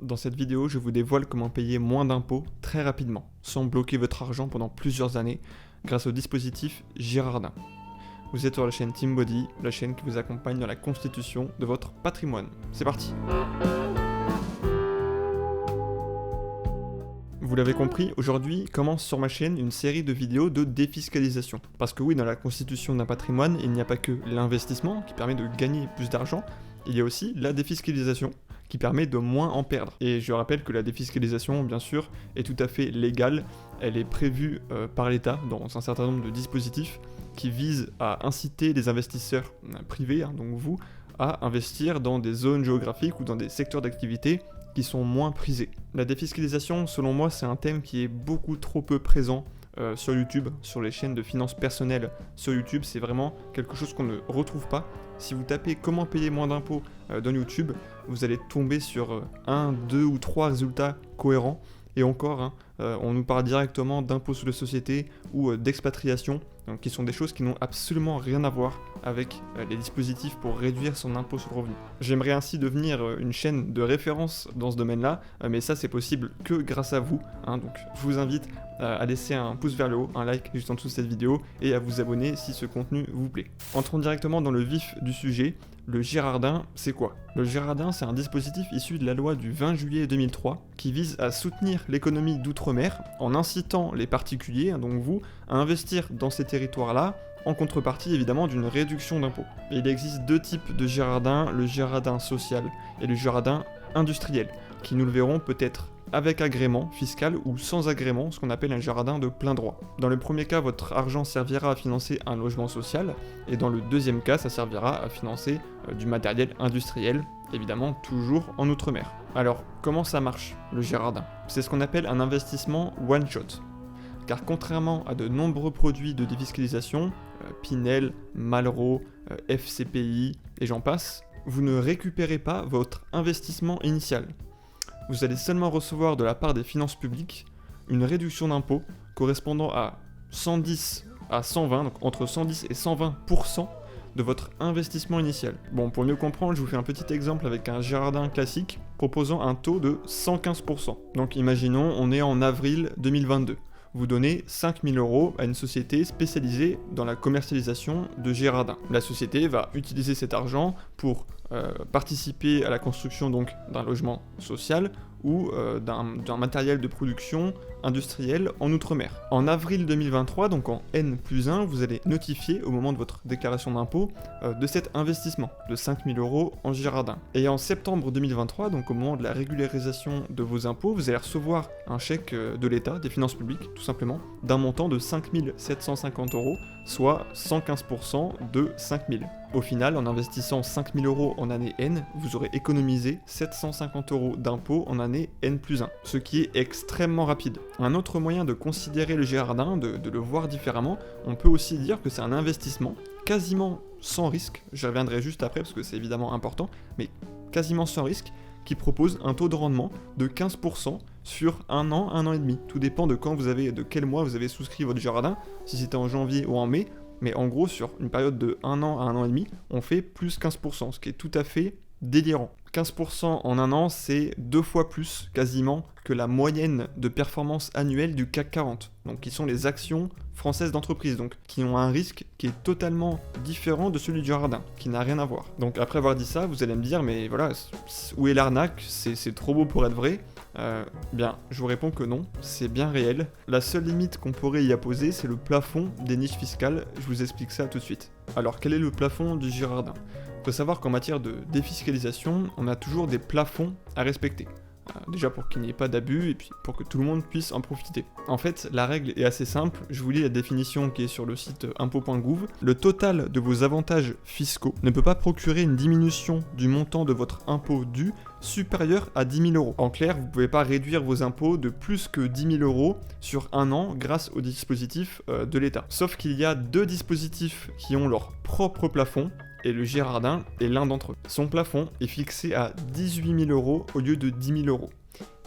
Dans cette vidéo, je vous dévoile comment payer moins d'impôts très rapidement, sans bloquer votre argent pendant plusieurs années, grâce au dispositif Girardin. Vous êtes sur la chaîne TeamBody, la chaîne qui vous accompagne dans la constitution de votre patrimoine. C'est parti! Vous l'avez compris, aujourd'hui commence sur ma chaîne une série de vidéos de défiscalisation. Parce que oui, dans la constitution d'un patrimoine, il n'y a pas que l'investissement qui permet de gagner plus d'argent, il y a aussi la défiscalisation qui permet de moins en perdre. Et je rappelle que la défiscalisation, bien sûr, est tout à fait légale. Elle est prévue par l'État dans un certain nombre de dispositifs qui visent à inciter les investisseurs privés, donc vous, à investir dans des zones géographiques ou dans des secteurs d'activité qui sont moins prisés. La défiscalisation, selon moi, c'est un thème qui est beaucoup trop peu présent sur YouTube, sur les chaînes de finances personnelles sur YouTube. C'est vraiment quelque chose qu'on ne retrouve pas. Si vous tapez comment payer moins d'impôts dans YouTube, vous allez tomber sur 1, 2 ou 3 résultats cohérents. Et encore, on nous parle directement d'impôts sur les sociétés ou d'expatriation, donc qui sont des choses qui n'ont absolument rien à voir avec les dispositifs pour réduire son impôt sur le revenu. J'aimerais ainsi devenir une chaîne de référence dans ce domaine-là, mais ça c'est possible que grâce à vous, donc je vous invite à laisser un pouce vers le haut, un like juste en dessous de cette vidéo, et à vous abonner si ce contenu vous plaît. Entrons directement dans le vif du sujet. Le Girardin, c'est quoi? Le Girardin, c'est un dispositif issu de la loi du 20 juillet 2003 qui vise à soutenir l'économie d'outre-mer en incitant les particuliers, donc vous, à investir dans ces territoires-là, en contrepartie évidemment d'une réduction d'impôts. Il existe deux types de Girardin, le Girardin social et le Girardin industriel, qui nous le verrons peut-être avec agrément fiscal ou sans agrément, ce qu'on appelle un Girardin de plein droit. Dans le premier cas, votre argent servira à financer un logement social, et dans le deuxième cas, ça servira à financer du matériel industriel, évidemment toujours en outre-mer. Alors, comment ça marche, le Girardin? C'est ce qu'on appelle un investissement one-shot. Car contrairement à de nombreux produits de défiscalisation, Pinel, Malraux, FCPI et j'en passe, vous ne récupérez pas votre investissement initial. Vous allez seulement recevoir de la part des finances publiques une réduction d'impôt correspondant à 110 à 120, donc entre 110 et 120% de votre investissement initial. Bon, pour mieux comprendre, je vous fais un petit exemple avec un Girardin classique proposant un taux de 115%. Donc imaginons, on est en avril 2022. Vous donnez 5 000 € à une société spécialisée dans la commercialisation de Girardin. La société va utiliser cet argent pour participer à la construction donc d'un logement social ou d'un matériel de production industriel en outre-mer. En avril 2023, donc en N+1, vous allez notifier au moment de votre déclaration d'impôt de cet investissement de 5 000 € en Girardin. Et en septembre 2023, donc au moment de la régularisation de vos impôts, vous allez recevoir un chèque de l'État, des finances publiques tout simplement, d'un montant de 5 750 €, soit 115% de 5 000. Au final, en investissant 5 000 € en année N, vous aurez économisé 750 € d'impôts en année N+1, ce qui est extrêmement rapide. Un autre moyen de considérer le Girardin, de le voir différemment, on peut aussi dire que c'est un investissement quasiment sans risque, j'y reviendrai juste après parce que c'est évidemment important, mais quasiment sans risque, qui propose un taux de rendement de 15% sur un an et demi. Tout dépend de quel mois vous avez souscrit votre Girardin, si c'était en janvier ou en mai, mais en gros, sur une période de 1 an à 1 an et demi, on fait plus 15%, ce qui est tout à fait délirant. 15% en un an, c'est 2 fois plus, quasiment, que la moyenne de performance annuelle du CAC 40, donc qui sont les actions françaises d'entreprise, donc qui ont un risque qui est totalement différent de celui du Girardin, qui n'a rien à voir. Donc après avoir dit ça, vous allez me dire, mais voilà, où est l'arnaque? C'est trop beau pour être vrai. Bien, je vous réponds que non, c'est bien réel. La seule limite qu'on pourrait y apposer, c'est le plafond des niches fiscales. Je vous explique ça tout de suite. Alors, quel est le plafond du Girardin? Il faut savoir qu'en matière de défiscalisation, on a toujours des plafonds à respecter. Déjà pour qu'il n'y ait pas d'abus et puis pour que tout le monde puisse en profiter. En fait, la règle est assez simple, je vous lis la définition qui est sur le site impôt.gouv. Le total de vos avantages fiscaux ne peut pas procurer une diminution du montant de votre impôt dû supérieur à 10 000 €. En clair, vous ne pouvez pas réduire vos impôts de plus que 10 000 € sur un an grâce au dispositif de l'État. Sauf qu'il y a deux dispositifs qui ont leur propre plafond, et le Girardin est l'un d'entre eux. Son plafond est fixé à 18 000 € au lieu de 10 000 €.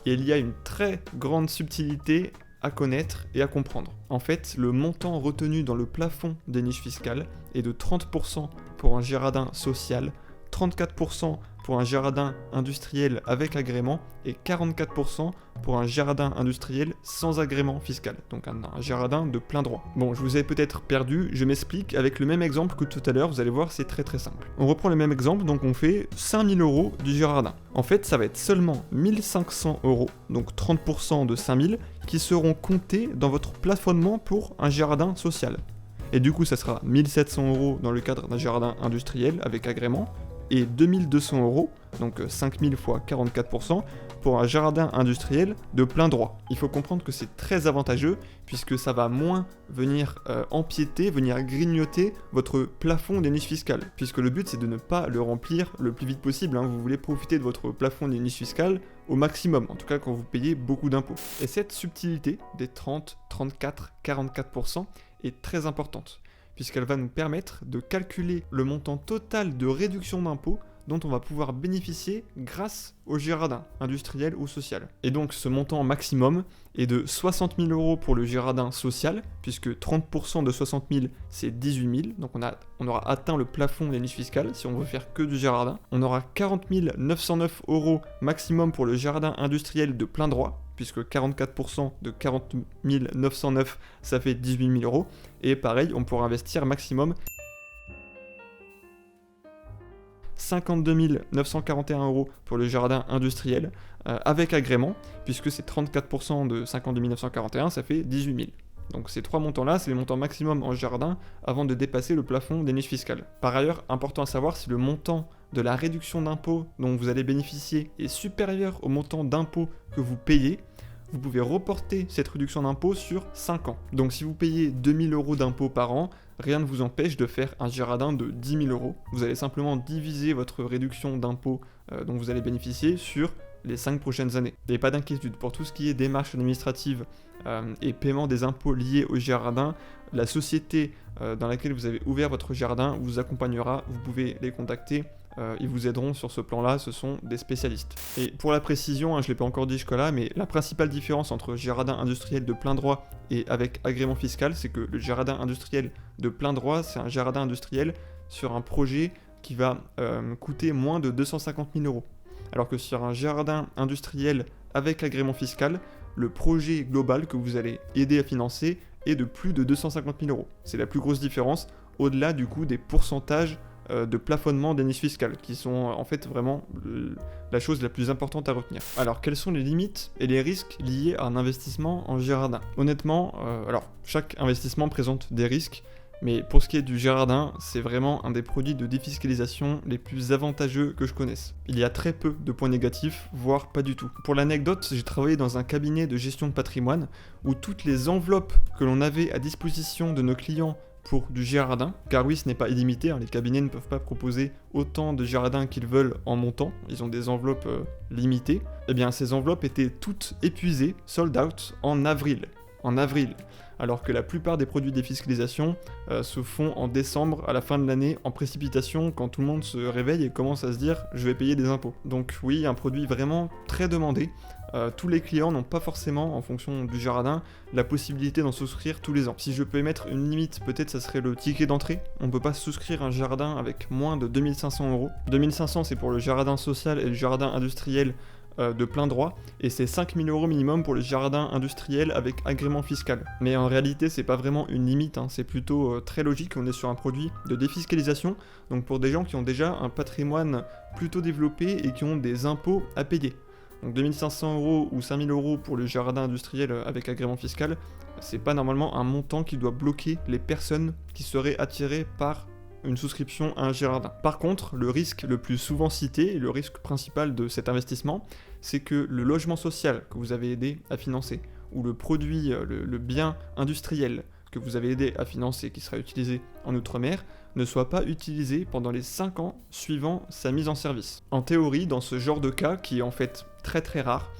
Et il y a une très grande subtilité à connaître et à comprendre. En fait, le montant retenu dans le plafond des niches fiscales est de 30% pour un Girardin social, 34% pour un jardin industriel avec agrément et 44% pour un jardin industriel sans agrément fiscal, donc un jardin de plein droit. Bon, je vous ai peut-être perdu, je m'explique avec le même exemple que tout à l'heure, vous allez voir, c'est très simple. On reprend le même exemple, donc on fait 5000 € du jardin. En fait, ça va être seulement 1500 €, donc 30% de 5000, qui seront comptés dans votre plafonnement pour un jardin social. Et du coup, ça sera 1700 € dans le cadre d'un jardin industriel avec agrément, et 2200 €, donc 5000 fois 44%, pour un jardin industriel de plein droit. Il faut comprendre que c'est très avantageux, puisque ça va moins venir empiéter, venir grignoter votre plafond des niches fiscales. Puisque le but, c'est de ne pas le remplir le plus vite possible, hein. Vous voulez profiter de votre plafond des niches fiscales au maximum, en tout cas quand vous payez beaucoup d'impôts. Et cette subtilité des 30, 34, 44% est très importante, puisqu'elle va nous permettre de calculer le montant total de réduction d'impôts dont on va pouvoir bénéficier grâce au jardin industriel ou social. Et donc ce montant maximum est de 60 000 € pour le jardin social, puisque 30% de 60 000 c'est 18 000, donc on aura atteint le plafond des niches fiscales si on veut faire que du jardin. On aura 40 909 € maximum pour le jardin industriel de plein droit, puisque 44% de 40 909 ça fait 18 000 €, et pareil on pourra investir maximum 52 941 € pour le jardin industriel avec agrément, puisque c'est 34% de 52 941, ça fait 18 000. Donc ces trois montants-là, c'est les montants maximum en jardin avant de dépasser le plafond des niches fiscales. Par ailleurs, important à savoir, si le montant de la réduction d'impôt dont vous allez bénéficier est supérieur au montant d'impôt que vous payez, vous pouvez reporter cette réduction d'impôt sur 5 ans. Donc si vous payez 2 000 € d'impôt par an, rien ne vous empêche de faire un jardin de 10 000 €. Vous allez simplement diviser votre réduction d'impôt dont vous allez bénéficier sur les 5 prochaines années. Et pas d'inquiétude, pour tout ce qui est démarches administratives et paiement des impôts liés au jardin, la société dans laquelle vous avez ouvert votre jardin vous accompagnera, vous pouvez les contacter. Ils vous aideront sur ce plan-là, ce sont des spécialistes. Et pour la précision, je ne l'ai pas encore dit jusque-là, mais la principale différence entre jardin industriel de plein droit et avec agrément fiscal, c'est que le jardin industriel de plein droit, c'est un jardin industriel sur un projet qui va coûter moins de 250 000 €. Alors que sur un jardin industriel avec agrément fiscal, le projet global que vous allez aider à financer est de plus de 250 000 €. C'est la plus grosse différence, au-delà du coup des pourcentages de plafonnement des niches fiscales, qui sont en fait vraiment la chose la plus importante à retenir. Alors, quelles sont les limites et les risques liés à un investissement en jardin ? Honnêtement, alors, chaque investissement présente des risques, mais pour ce qui est du jardin, c'est vraiment un des produits de défiscalisation les plus avantageux que je connaisse. Il y a très peu de points négatifs, voire pas du tout. Pour l'anecdote, j'ai travaillé dans un cabinet de gestion de patrimoine, où toutes les enveloppes que l'on avait à disposition de nos clients pour du jardin, car oui, ce n'est pas illimité, les cabinets ne peuvent pas proposer autant de jardins qu'ils veulent en montant, ils ont des enveloppes limitées, et bien ces enveloppes étaient toutes épuisées, sold out, en avril, alors que la plupart des produits de défiscalisation se font en décembre, à la fin de l'année, en précipitation, quand tout le monde se réveille et commence à se dire « je vais payer des impôts ». Donc oui, un produit vraiment très demandé. Tous les clients n'ont pas forcément, en fonction du jardin, la possibilité d'en souscrire tous les ans. Si je peux émettre une limite, peut-être ça serait le ticket d'entrée. On ne peut pas souscrire un jardin avec moins de 2500 €. 2500 c'est pour le jardin social et le jardin industriel de plein droit, et c'est 5000 € minimum pour le jardin industriel avec agrément fiscal. Mais en réalité, c'est pas vraiment une limite, c'est plutôt très logique, on est sur un produit de défiscalisation, donc pour des gens qui ont déjà un patrimoine plutôt développé et qui ont des impôts à payer. Donc 2500 € ou 5000 € pour le jardin industriel avec agrément fiscal, c'est pas normalement un montant qui doit bloquer les personnes qui seraient attirées par une souscription à un jardin. Par contre, le risque le plus souvent cité, et le risque principal de cet investissement, c'est que le logement social que vous avez aidé à financer, ou le produit, le bien industriel que vous avez aidé à financer, qui sera utilisé en Outre-mer, ne soit pas utilisé pendant les 5 ans suivant sa mise en service. En théorie, dans ce genre de cas, qui est en fait très rare,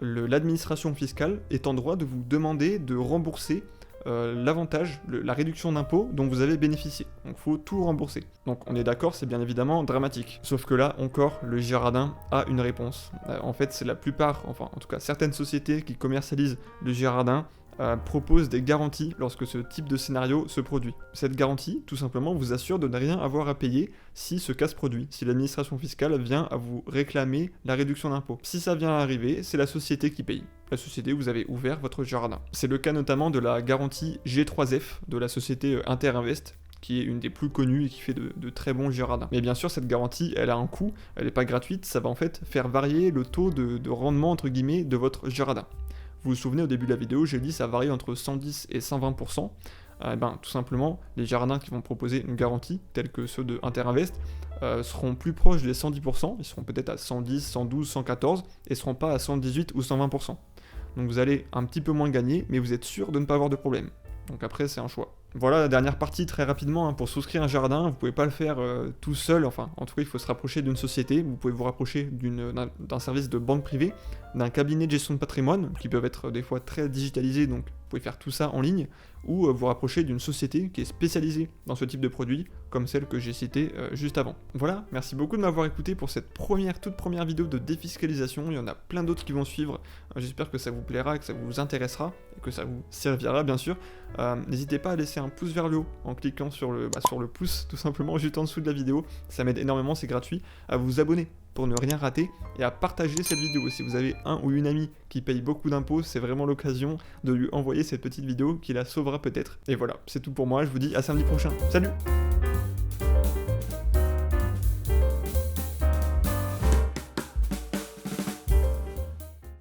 l'administration fiscale est en droit de vous demander de rembourser l'avantage, la réduction d'impôt dont vous avez bénéficié. Donc il faut tout rembourser. Donc on est d'accord, c'est bien évidemment dramatique. Sauf que là encore, le jardin a une réponse. En fait, c'est la plupart, enfin en tout cas certaines sociétés qui commercialisent le jardin propose des garanties lorsque ce type de scénario se produit. Cette garantie, tout simplement, vous assure de ne rien avoir à payer si ce cas se produit, si l'administration fiscale vient à vous réclamer la réduction d'impôt. Si ça vient à arriver, c'est la société qui paye. La société, vous avez ouvert votre jardin. C'est le cas notamment de la garantie G3F de la société Interinvest, qui est une des plus connues et qui fait de très bons jardins. Mais bien sûr, cette garantie, elle a un coût, elle n'est pas gratuite, ça va en fait faire varier le taux de rendement, entre guillemets, de votre jardin. Vous vous souvenez, au début de la vidéo, j'ai dit ça varie entre 110 et 120%. Tout simplement, les jardins qui vont proposer une garantie, tels que ceux de Interinvest, seront plus proches des 110%, ils seront peut-être à 110, 112, 114, et seront pas à 118 ou 120%. Donc vous allez un petit peu moins gagner, mais vous êtes sûr de ne pas avoir de problème. Donc après, c'est un choix. Voilà la dernière partie très rapidement, pour souscrire un jardin, vous pouvez pas le faire tout seul, enfin en tout cas il faut se rapprocher d'une société, vous pouvez vous rapprocher d'un service de banque privée, d'un cabinet de gestion de patrimoine, qui peuvent être des fois très digitalisés, donc vous pouvez faire tout ça en ligne, ou vous rapprocher d'une société qui est spécialisée dans ce type de produit, comme celle que j'ai citée juste avant. Voilà, merci beaucoup de m'avoir écouté pour cette toute première vidéo de défiscalisation, il y en a plein d'autres qui vont suivre, j'espère que ça vous plaira, que ça vous intéressera, et que ça vous servira bien sûr. N'hésitez pas à laisser un pouce vers le haut en cliquant sur le pouce tout simplement juste en dessous de la vidéo, ça m'aide énormément, c'est gratuit, à vous abonner pour ne rien rater et à partager cette vidéo. Si vous avez un ou une amie qui paye beaucoup d'impôts, c'est vraiment l'occasion de lui envoyer cette petite vidéo qui la sauvera peut-être. Et voilà, c'est tout pour moi, je vous dis à samedi prochain. Salut!